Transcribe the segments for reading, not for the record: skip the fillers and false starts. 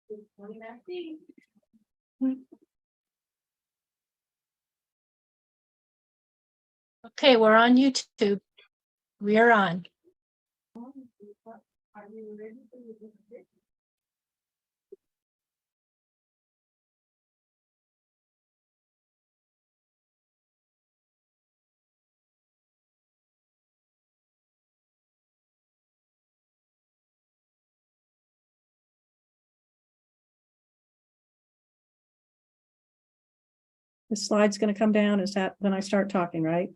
Okay, we're on YouTube. We are on. The slide's going to come down. Is that when I start talking, right?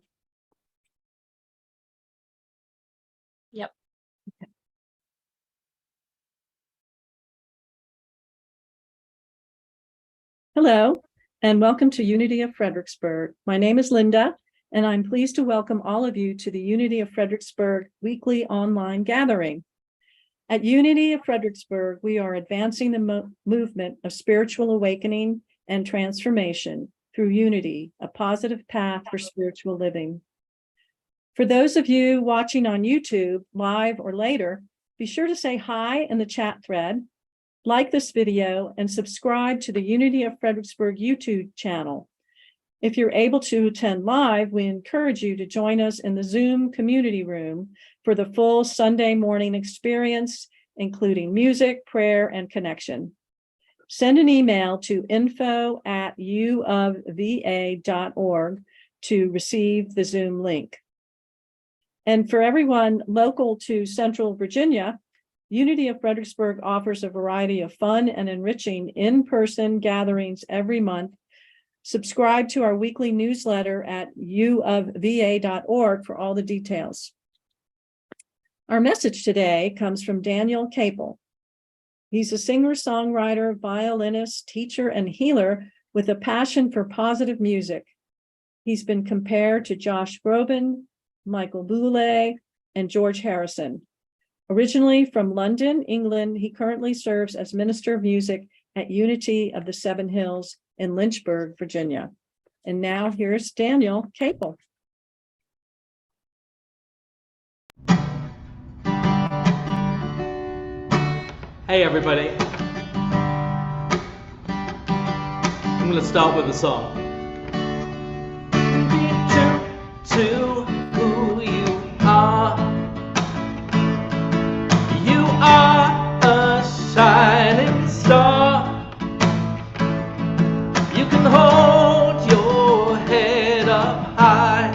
Yep. Okay. Hello, and welcome to Unity of Fredericksburg. My name is Linda, and I'm pleased to welcome all of you to the Unity of Fredericksburg weekly online gathering. At Unity of Fredericksburg, we are advancing the movement of spiritual awakening and transformation through unity, a positive path for spiritual living. For those of you watching on YouTube, live or later, be sure to say hi in the chat thread, like this video, and subscribe to the Unity of Fredericksburg YouTube channel. If you're able to attend live, we encourage you to join us in the Zoom community room for the full Sunday morning experience, including music, prayer, and connection. Send an email to info@uofva.org to receive the Zoom link. And for everyone local to Central Virginia, Unity of Fredericksburg offers a variety of fun and enriching in-person gatherings every month. Subscribe to our weekly newsletter at uofva.org for all the details. Our message today comes from Daniel Kepel. He's a singer-songwriter, violinist, teacher, and healer with a passion for positive music. He's been compared to Josh Groban, Michael Bublé, and George Harrison. Originally from London, England, he currently serves as Minister of Music at Unity of the Seven Hills in Lynchburg, Virginia. And now here's Daniel Kepel. Hey everybody, I'm going to start with a song. Be true to who you are. You are a shining star. You can hold your head up high.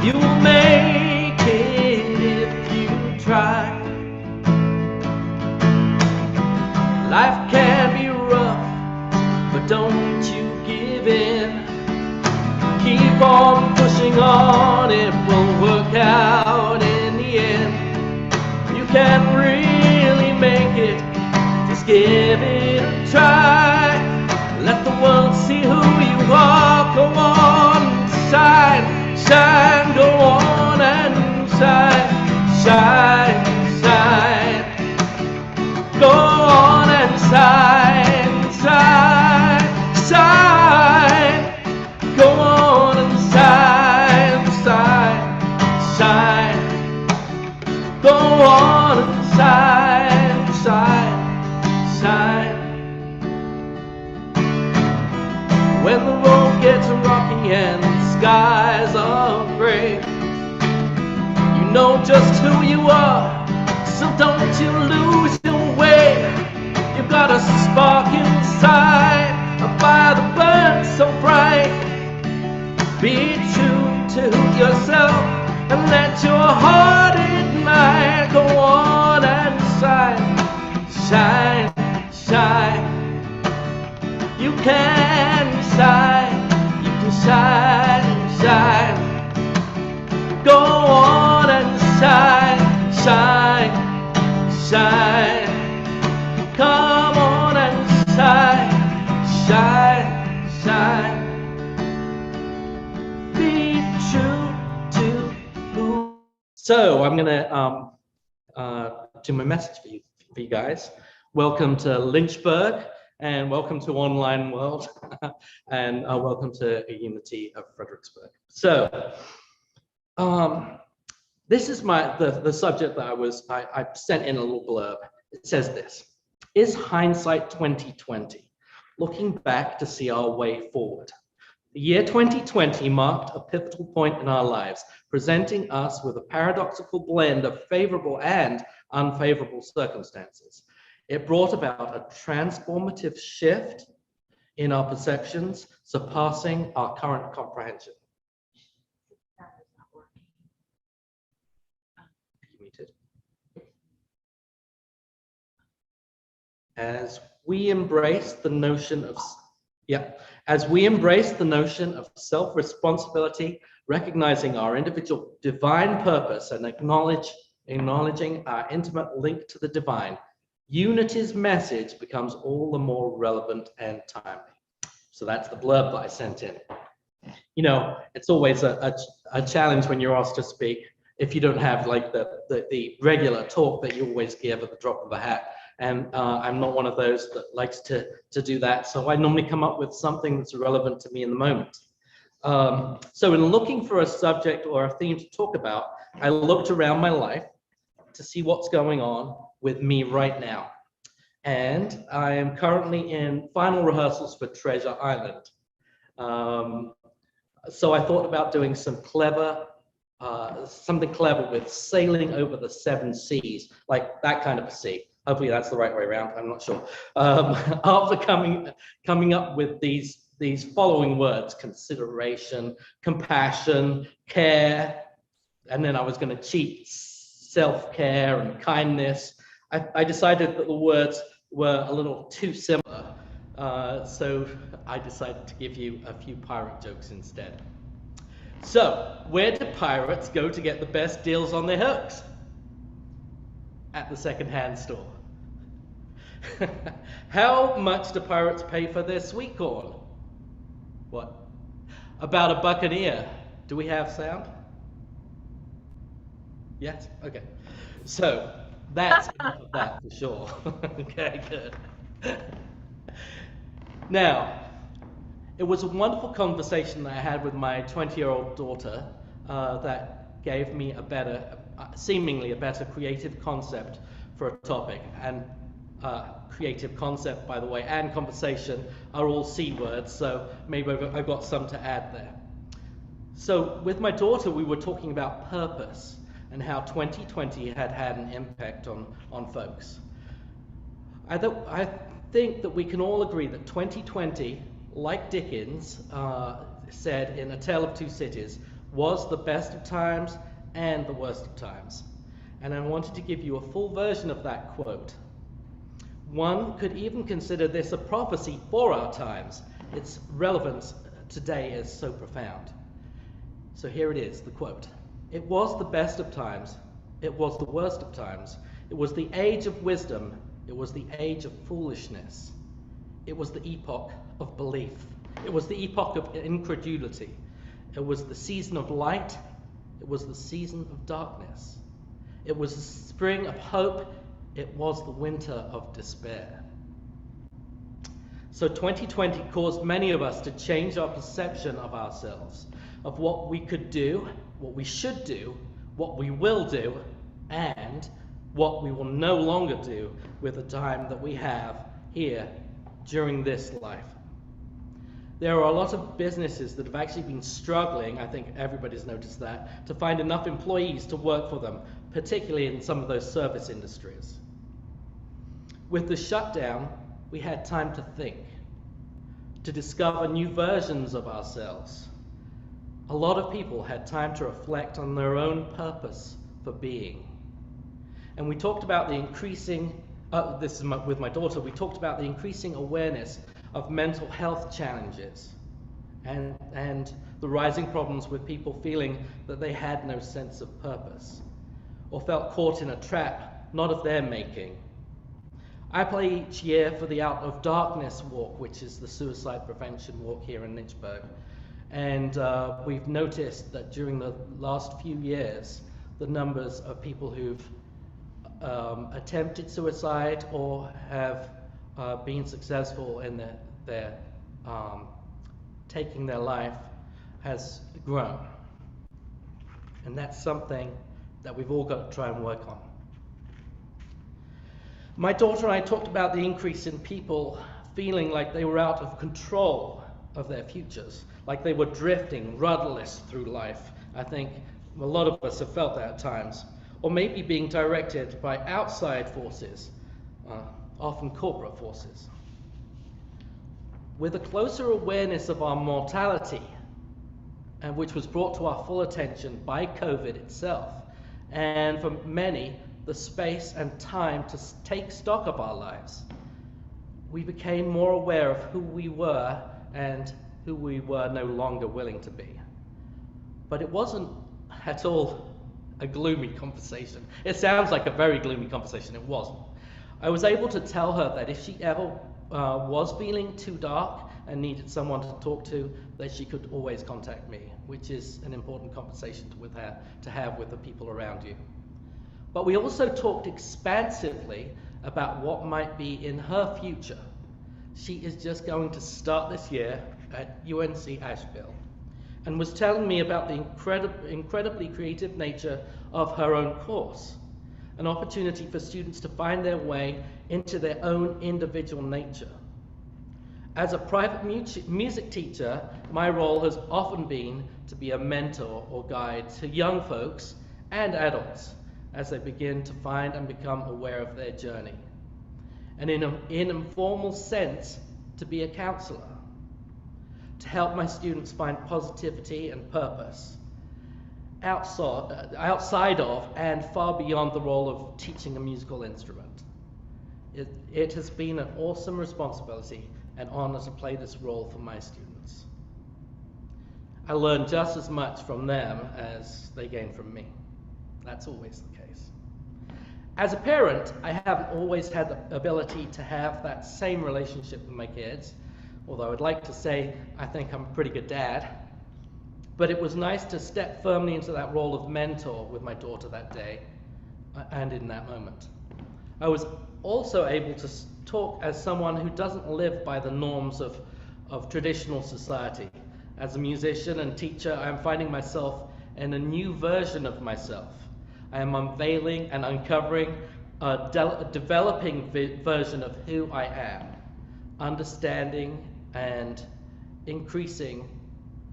You will make it if you try. Life can be rough, but don't you give in. Keep on pushing on, it will work out in the end. You can really make it, just give it a try. Let the world see who you are, go on and shine, shine, go on and shine, shine, shine. Go on and shine, shine, shine. Go on and shine, shine, shine. Go on and shine, shine, shine. When the road gets rocky and the skies are gray, you know just who you are, so don't you lose your way. You've got a spark inside, a fire that burns so bright. Be true to yourself and let your heart ignite. Go on and shine, shine, shine. You can shine, you can shine, shine. Go on and shine, shine, shine. Come on and shine, shine, shine. Be true to who. So I'm gonna do my message for you guys. Welcome to Lynchburg, and welcome to Online World, and welcome to Unity of Fredericksburg. So this is the subject that I sent in a little blurb. It says this: is hindsight 2020, looking back to see our way forward. The year 2020 marked a pivotal point in our lives, presenting us with a paradoxical blend of favorable and unfavorable circumstances. It brought about a transformative shift in our perceptions, surpassing our current comprehension. As we embrace the notion of self-responsibility, recognizing our individual divine purpose and acknowledging our intimate link to the divine, Unity's message becomes all the more relevant and timely. So that's the blurb that I sent in. You know, it's always a challenge when you're asked to speak if you don't have like the regular talk that you always give at the drop of a hat. And I'm not one of those that likes to do that. So I normally come up with something that's relevant to me in the moment. So in looking for a subject or a theme to talk about, I looked around my life to see what's going on with me right now. And I am currently in final rehearsals for Treasure Island. So I thought about doing something clever with sailing over the 7 seas, like that kind of a sea. Hopefully that's the right way around, I'm not sure. After coming up with these following words: consideration, compassion, care, and then I was going to cheat self-care and kindness. I decided that the words were a little too similar, so I decided to give you a few pirate jokes instead. So, where do pirates go to get the best deals on their hooks? At the second-hand store. How much do pirates pay for their sweet corn? What? About a buccaneer. Do we have sound? Yes? Okay. So, that's enough of that for sure. Okay, good. Now, it was a wonderful conversation that I had with my 20-year-old daughter that gave me seemingly a better creative concept for a topic. And creative concept, by the way, and conversation are all C words, so maybe I've got some to add there. So with my daughter, we were talking about purpose and how 2020 had an impact on folks. I think that we can all agree that 2020, like Dickens said in A Tale of Two Cities, was the best of times and the worst of times. And I wanted to give you a full version of that quote. One could even consider this a prophecy for our times. Its relevance today is so profound. So here it is, the quote. It was the best of times. It was the worst of times. It was the age of wisdom. It was the age of foolishness. It was the epoch of belief. It was the epoch of incredulity. It was the season of light. It was the season of darkness. It was the spring of hope. It was the winter of despair. So 2020 caused many of us to change our perception of ourselves, of what we could do, what we should do, what we will do, and what we will no longer do with the time that we have here during this life. There are a lot of businesses that have actually been struggling, I think everybody's noticed that, to find enough employees to work for them, particularly in some of those service industries. With the shutdown, we had time to think, to discover new versions of ourselves. A lot of people had time to reflect on their own purpose for being. And we talked about the increasing, this is with my daughter, we talked about the increasing awareness of mental health challenges and the rising problems with people feeling that they had no sense of purpose or felt caught in a trap not of their making. I play each year for the Out of Darkness walk, which is the suicide prevention walk here in Lynchburg. And we've noticed that during the last few years, the numbers of people who've attempted suicide or have been successful in their taking their life has grown. And that's something that we've all got to try and work on. My daughter and I talked about the increase in people feeling like they were out of control of their futures, like they were drifting rudderless through life. I think a lot of us have felt that at times, or maybe being directed by outside forces, often corporate forces. With a closer awareness of our mortality, and which was brought to our full attention by COVID itself, and for many, the space and time to take stock of our lives, we became more aware of who we were and who we were no longer willing to be. But it wasn't at all a gloomy conversation. It sounds like a very gloomy conversation. It wasn't. I was able to tell her that if she ever was feeling too dark and needed someone to talk to, that she could always contact me, which is an important conversation to have with the people around you. But we also talked expansively about what might be in her future. She is just going to start this year at UNC Asheville, and was telling me about the incredibly creative nature of her own course, an opportunity for students to find their way into their own individual nature. As a private music teacher, my role has often been to be a mentor or guide to young folks and adults as they begin to find and become aware of their journey. And in an informal sense, to be a counselor, to help my students find positivity and purpose outside of and far beyond the role of teaching a musical instrument. It has been an awesome responsibility and honor to play this role for my students. I learn just as much from them as they gain from me. That's always the case. As a parent, I haven't always had the ability to have that same relationship with my kids, although I'd like to say I think I'm a pretty good dad. But it was nice to step firmly into that role of mentor with my daughter that day and in that moment. I was also able to talk as someone who doesn't live by the norms of traditional society. As a musician and teacher, I'm finding myself in a new version of myself. I am unveiling and uncovering a developing version of who I am, understanding and increasing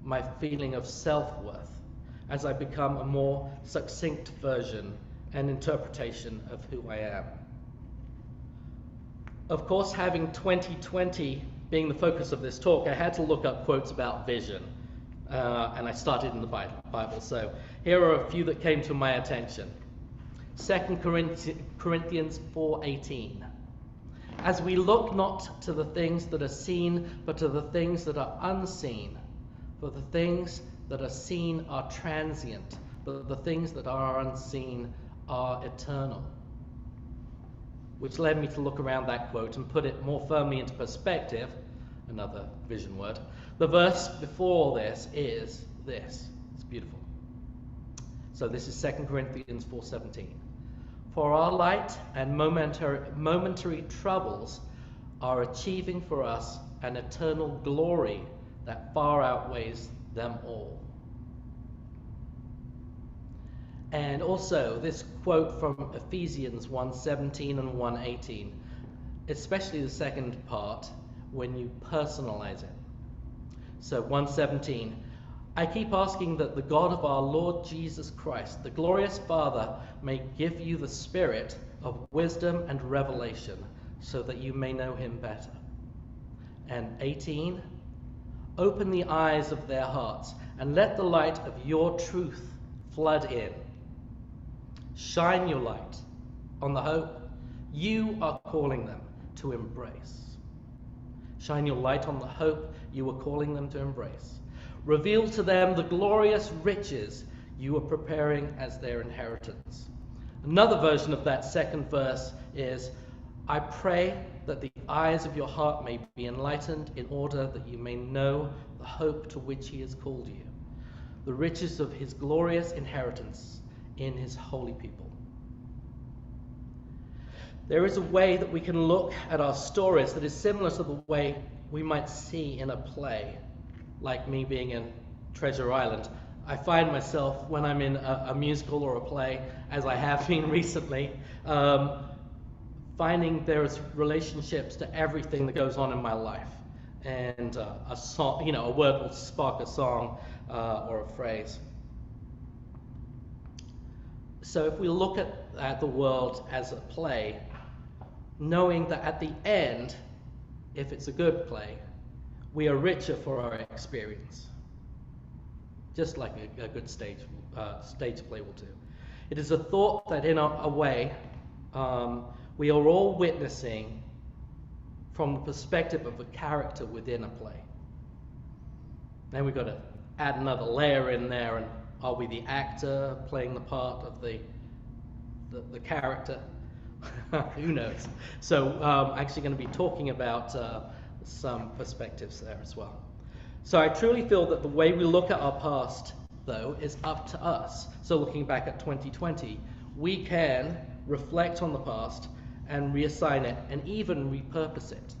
my feeling of self-worth as I become a more succinct version and interpretation of who I am. Of course, having 2020 being the focus of this talk, I had to look up quotes about vision, and I started in the Bible. So here are a few that came to my attention. 2 Corinthians 4:18. As we look not to the things that are seen, but to the things that are unseen. For the things that are seen are transient, but the things that are unseen are eternal. Which led me to look around that quote and put it more firmly into perspective, another vision word. The verse before this is this. It's beautiful. So this is 2 Corinthians 4:17. For our light and momentary troubles are achieving for us an eternal glory that far outweighs them all. And also this quote from Ephesians 1:17 and 1:18, especially the second part when you personalize it. So 1:17, I keep asking that the God of our Lord Jesus Christ, the glorious Father, may give you the spirit of wisdom and revelation so that you may know him better. And 18, open the eyes of their hearts and let the light of your truth flood in. Shine your light on the hope you are calling them to embrace. Shine your light on the hope you are calling them to embrace. Reveal to them the glorious riches you are preparing as their inheritance. Another version of that second verse is, I pray that the eyes of your heart may be enlightened in order that you may know the hope to which he has called you, the riches of his glorious inheritance in his holy people. There is a way that we can look at our stories that is similar to the way we might see in a play, like me being in Treasure Island. I find myself, when I'm in a musical or a play, as I have been recently, finding there's relationships to everything that goes on in my life. And a song, a word will spark a song or a phrase. So if we look at the world as a play, knowing that at the end, if it's a good play, we are richer for our experience, just like a good stage play will do. It is a thought that in a way, we are all witnessing from the perspective of a character within a play. Then we've got to add another layer in there, and are we the actor playing the part of the character? Who knows? So I'm actually going to be talking about some perspectives there as well. So I truly feel that the way we look at our past, though, is up to us. So looking back at 2020, we can reflect on the past and reassign it and even repurpose it.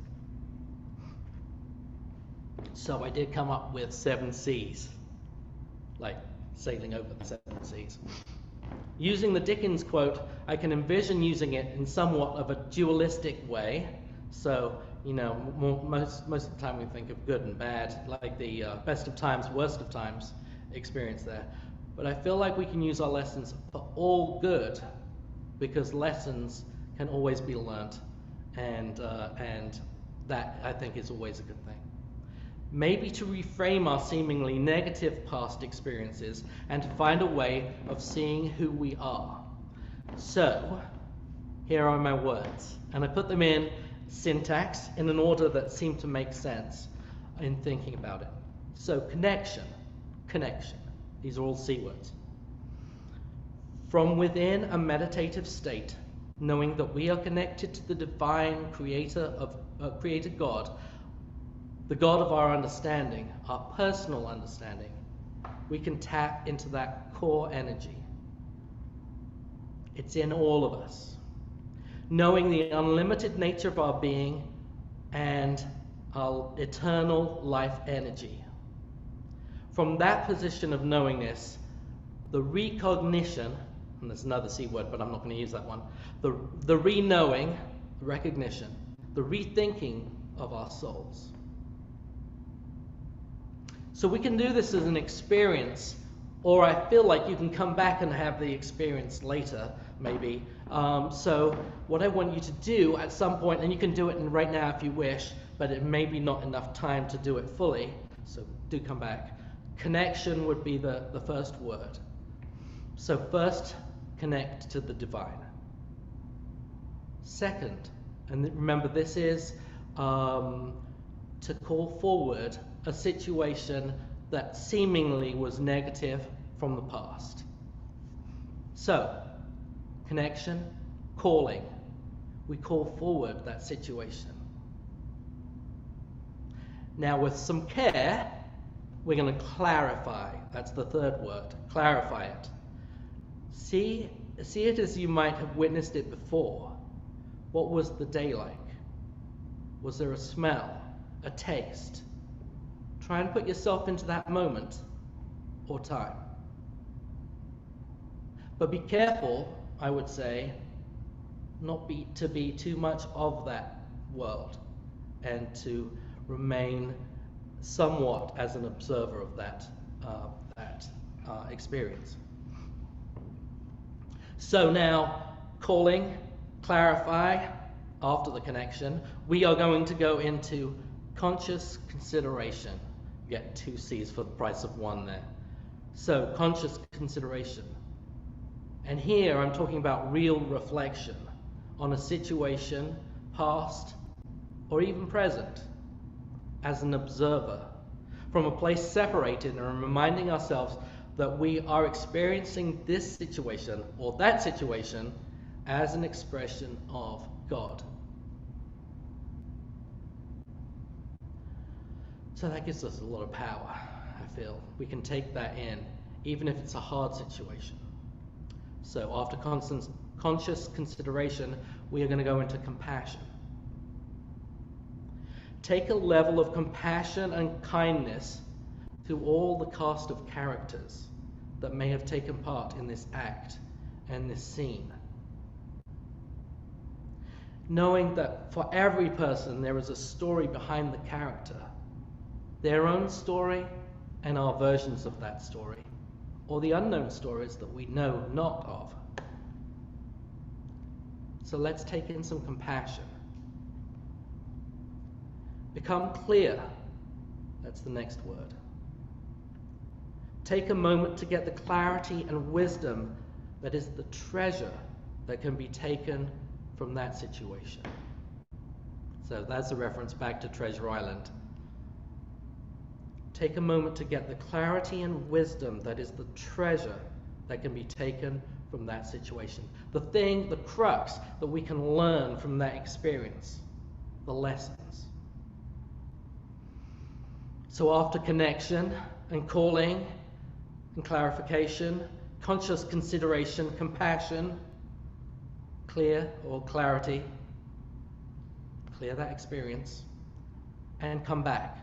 So I did come up with 7 C's, like sailing over the 7 seas. Using the Dickens quote, I can envision using it in somewhat of a dualistic way. So, most of the time we think of good and bad, like the best of times, worst of times experience there. But I feel like we can use our lessons for all good, because lessons can always be learnt, and that I think is always a good thing. Maybe to reframe our seemingly negative past experiences and to find a way of seeing who we are. So, here are my words, and I put them in syntax in an order that seemed to make sense in thinking about it. So, connection. These are all C words. From within a meditative state, knowing that we are connected to the divine creator God, the God of our understanding, our personal understanding, we can tap into that core energy. It's in all of us. Knowing the unlimited nature of our being and our eternal life energy. From that position of knowingness, the recognition, and there's another C word, but I'm not going to use that one, the re-knowing, the recognition, the rethinking of our souls. So we can do this as an experience, or I feel like you can come back and have the experience later, maybe. So what I want you to do at some point, and you can do it right now if you wish, but it may be not enough time to do it fully, so do come back. Connection would be the first word. So first, connect to the divine. Second, and remember this is to call forward a situation that seemingly was negative from the past. So, connection, calling. We call forward that situation. Now with some care, we're going to clarify. That's the third word, clarify it. See it as you might have witnessed it before. What was the day like? Was there a smell, a taste? Try and put yourself into that moment or time. But be careful, I would say, to be too much of that world and to remain somewhat as an observer of that experience. So now, calling, clarify, after the connection, we are going to go into conscious consideration. You get 2 C's for the price of 1 there. So, conscious consideration. And here I'm talking about real reflection on a situation, past or even present, as an observer, from a place separated, and reminding ourselves that we are experiencing this situation or that situation as an expression of God. So that gives us a lot of power, I feel. We can take that in, even if it's a hard situation. So after conscious consideration, we are going to go into compassion. Take a level of compassion and kindness to all the cast of characters that may have taken part in this act and this scene. knowing that for every person there is a story behind the character, their own story and our versions of that story, or the unknown stories that we know not of. So let's take in some compassion. Become clear. That's the next word. Take a moment to get the clarity and wisdom that is the treasure that can be taken from that situation. So that's a reference back to Treasure Island. Take a moment to get the clarity and wisdom that is the treasure that can be taken from that situation. The thing, the crux that we can learn from that experience, the lessons. So after connection and calling and clarification, conscious consideration, compassion, clear or clarity, clear that experience, and come back,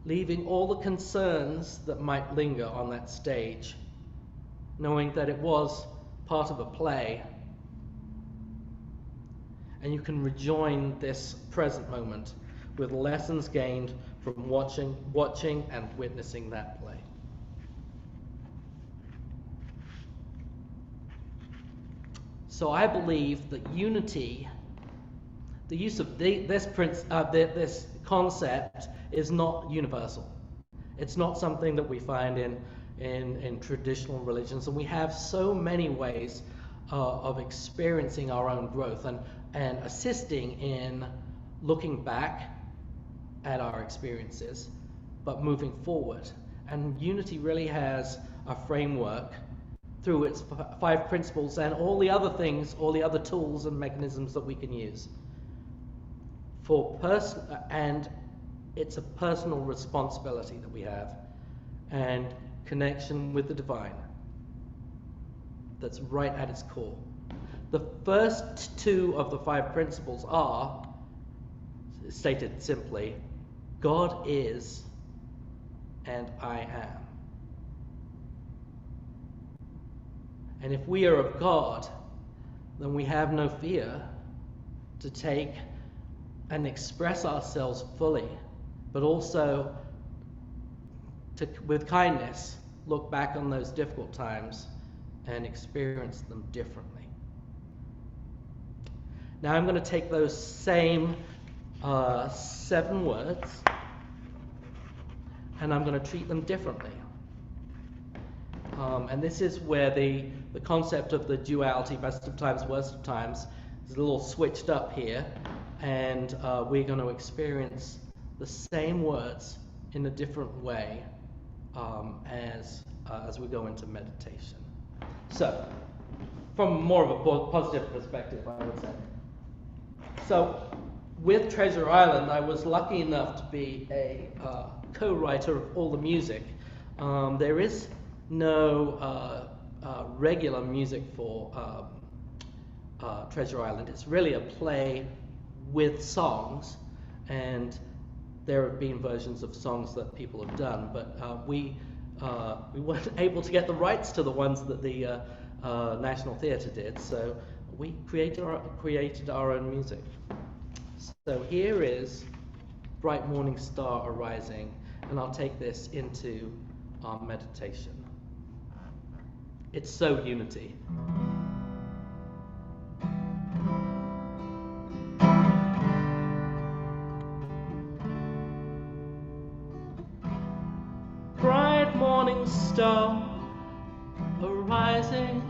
leaving all the concerns that might linger on that stage, knowing that it was part of a play, and you can rejoin this present moment with lessons gained from watching and witnessing that play. So I believe that unity, the use of this concept is not universal. It's not something that we find in traditional religions, and we have so many ways of experiencing our own growth and assisting in looking back at our experiences, but moving forward. And unity really has a framework through its 5 principles and all the other things, all the other tools and mechanisms that we can use. And it's a personal responsibility that we have, and connection with the divine that's right at its core. The first 2 of the 5 principles are, stated simply, God is and I am. And if we are of God, then we have no fear to take and express ourselves fully, but also with kindness, look back on those difficult times and experience them differently. Now I'm going to take those same 7 words and I'm going to treat them differently. And this is where the concept of the duality, best of times, worst of times, is a little switched up here, and we're going to experience the same words in a different way as we go into meditation. So, from more of a positive perspective, I would say. So, with Treasure Island, I was lucky enough to be a co-writer of all the music. There is no regular music for Treasure Island. It's really a play with songs, and there have been versions of songs that people have done, but we weren't able to get the rights to the ones that the National Theatre did, so we created our own music. So here is Bright Morning Star Arising, and I'll take this into our meditation. It's so unity. Bright morning star arising,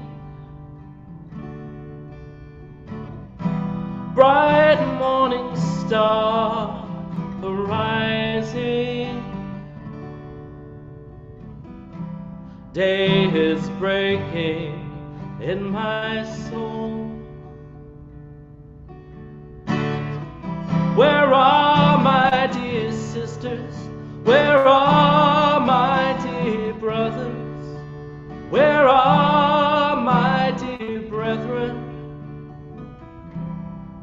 bright morning star arising, day is breaking in my soul. Where are my dear sisters? Where are my dear brothers? Where are my dear brethren?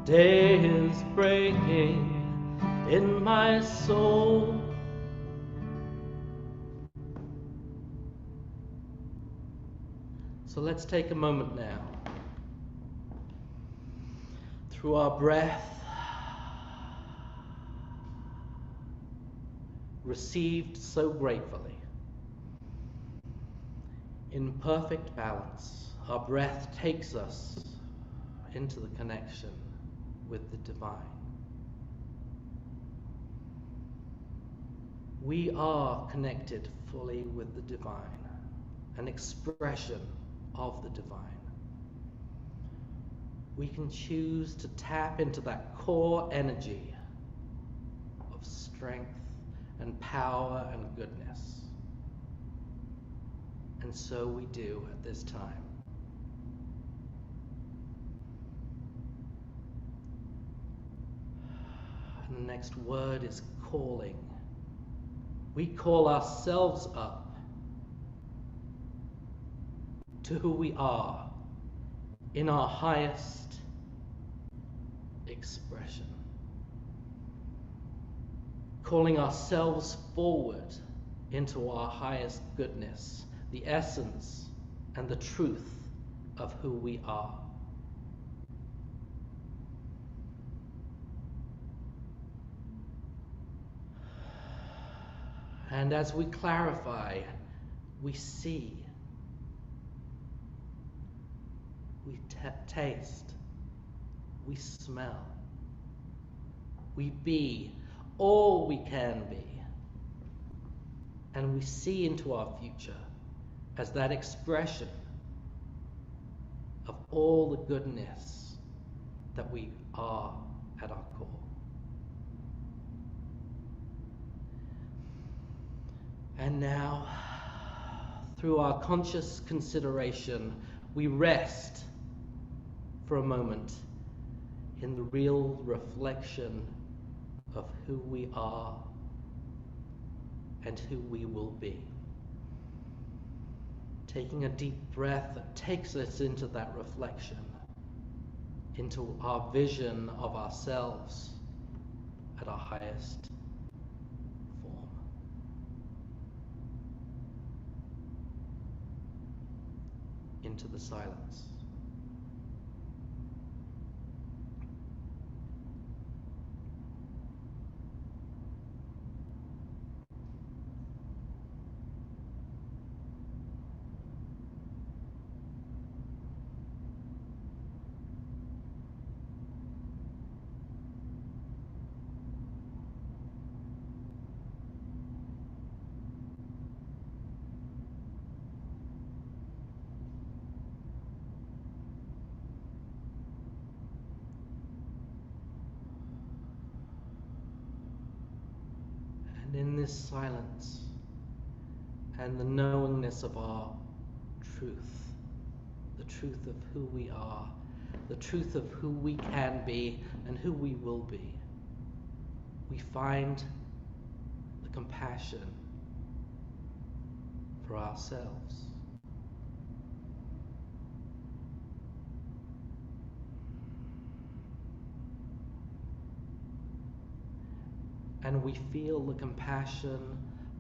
Day is breaking in my soul. So let's take a moment now. through our breath, received so gratefully. In perfect balance, our breath takes us into the connection with the divine. We are connected fully with the divine, an expression of the divine. We can choose to tap into that core energy of strength and power and goodness. And so we do at this time. And the next word is calling. We call ourselves up to who we are in our highest expression. Calling ourselves forward into our highest goodness, the essence and the truth of who we are. And as we clarify, we see, we taste, we smell, we be all we can be, and we see into our future as that expression of all the goodness that we are at our core. And now, through our conscious consideration, we rest for a moment in the real reflection of who we are and who we will be. Taking a deep breath that takes us into that reflection, into our vision of ourselves at our highest form. Into the silence. And in this silence and the knowingness of our truth, the truth of who we are, the truth of who we can be and who we will be, we find the compassion for ourselves. And we feel the compassion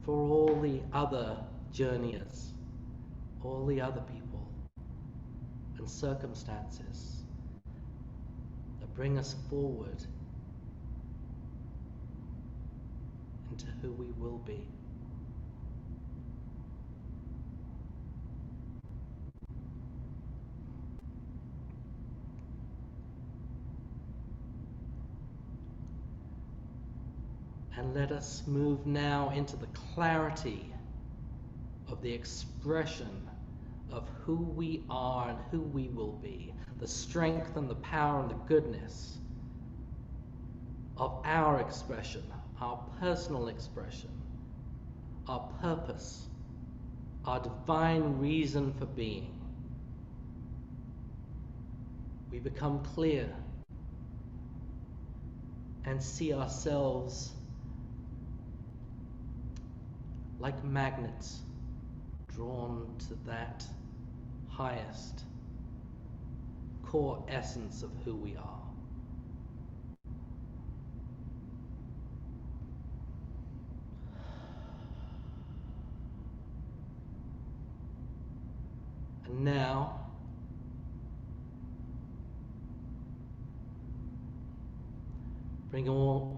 for all the other journeyers, all the other people and circumstances that bring us forward into who we will be. And let us move now into the clarity of the expression of who we are and who we will be, the strength and the power and the goodness of our expression, our personal expression, our purpose, our divine reason for being. We become clear and see ourselves like magnets drawn to that highest core essence of who we are. And now,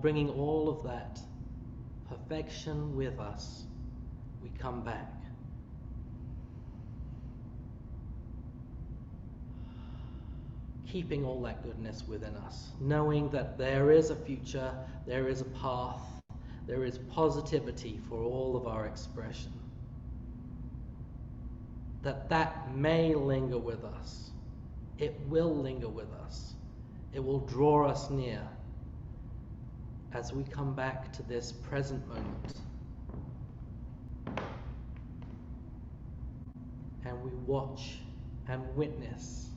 bringing all of that perfection with us, we come back. Keeping all that goodness within us, knowing that there is a future, there is a path, there is positivity for all of our expression. That may linger with us. It will linger with us. It will draw us near as we come back to this present moment. And we watch and witness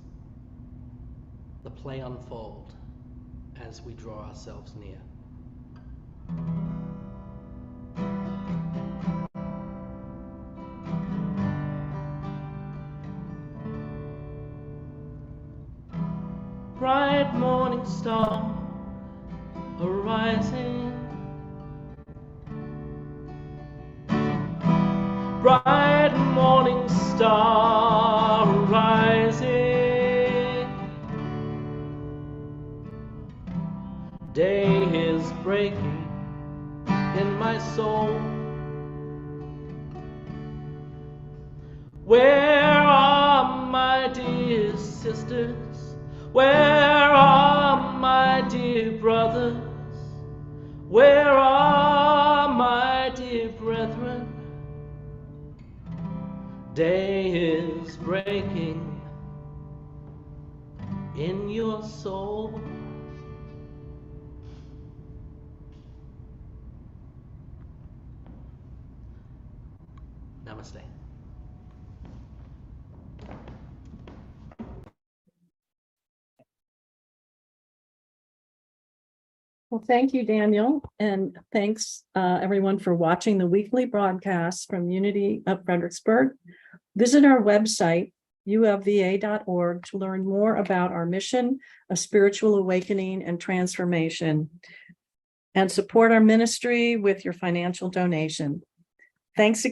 the play unfold as we draw ourselves near. Bright morning star arising, bright morning star arising, day is breaking in my soul. Where are my dear sisters? Where are my dear brothers? Where are my dear brethren? Day is breaking in your soul. Namaste. Well, thank you, Daniel, and thanks everyone for watching the weekly broadcast from Unity of Fredericksburg. Visit our website, ufva.org, to learn more about our mission of spiritual awakening and transformation, and support our ministry with your financial donation. Thanks again.